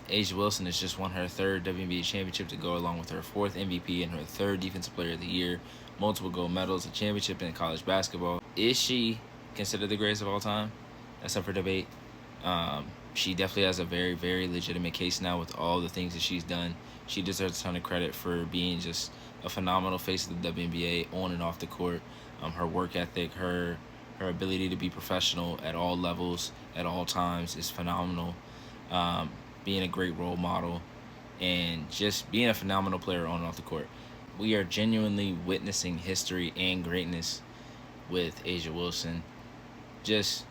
A'ja Wilson has just won her third WNBA championship to go along with her fourth MVP and her third Defensive Player of the Year, multiple gold medals, a championship in college basketball. Is she considered the greatest of all time? That's up for debate. She definitely has a very, very legitimate case now with all the things that she's done. She deserves a ton of credit for being just a phenomenal face of the WNBA on and off the court. Her work ethic, her ability to be professional at all levels, at all times is phenomenal. Being a great role model, and just being a phenomenal player on and off the court. We are genuinely witnessing history and greatness with A'ja Wilson. Just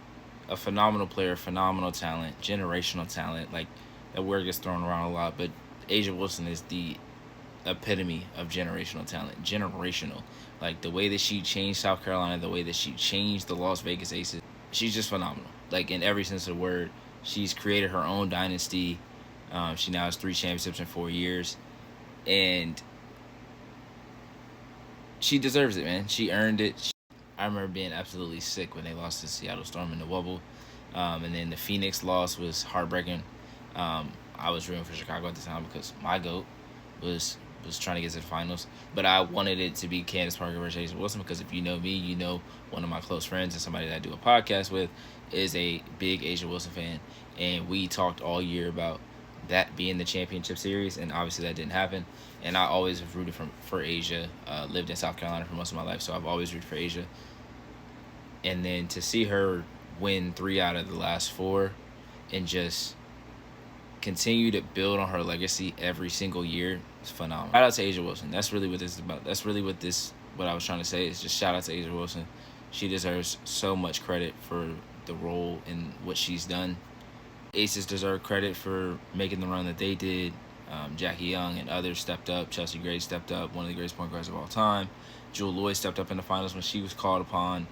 a phenomenal player, phenomenal talent, generational talent. Like, that word gets thrown around a lot, but A'ja Wilson is the epitome of generational talent. Generational. Like, the way that she changed South Carolina, the way that she changed the Las Vegas Aces, she's just phenomenal. Like, in every sense of the word, she's created her own dynasty. She now has 3 championships in 4 years. And she deserves it, man. She earned it. I remember being absolutely sick when they lost to Seattle Storm in the Wubble. And then the Phoenix loss was heartbreaking. I was rooting for Chicago at the time because my GOAT was trying to get to the finals. But I wanted it to be Candace Parker versus A'ja Wilson because if you know me, you know one of my close friends and somebody that I do a podcast with is a big A'ja Wilson fan. And we talked all year about that being the championship series, and obviously that didn't happen. And I always have rooted for A'ja. Lived in South Carolina for most of my life, so I've always rooted for A'ja. And then to see her win 3 out of the last 4 and just continue to build on her legacy every single year is phenomenal. Shout out to A'ja Wilson. That's really what this is about. That's really what I was trying to say is just shout out to A'ja Wilson. She deserves so much credit for the role and what she's done. Aces deserve credit for making the run that they did. Jackie Young and others stepped up. Chelsea Gray stepped up, one of the greatest point guards of all time. Jewell Loyd stepped up in the finals when she was called upon.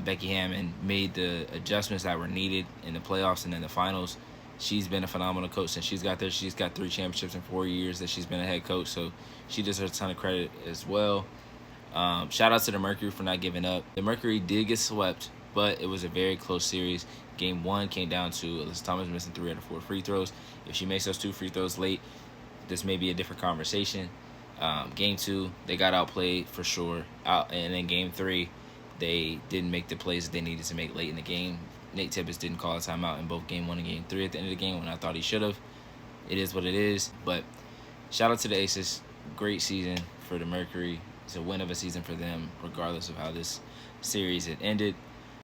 Becky Hammon made the adjustments that were needed in the playoffs and in the finals. She's been a phenomenal coach since she's got there. She's got 3 championships in 4 years that she's been a head coach, so she deserves a ton of credit as well. Shout out to the Mercury for not giving up. The Mercury did get swept, but it was a very close series. Game 1 came down to Alyssa Thomas missing 3 out of 4 free throws. If she makes those 2 free throws late, this may be a different conversation. Game 2, they got outplayed for sure. And then Game 3, they didn't make the plays that they needed to make late in the game. Nate Tibbetts didn't call a timeout in both Game 1 and Game 3 at the end of the game when I thought he should have. It is what it is. But shout out to the Aces. Great season for the Mercury. It's a win of a season for them, regardless of how this series had ended.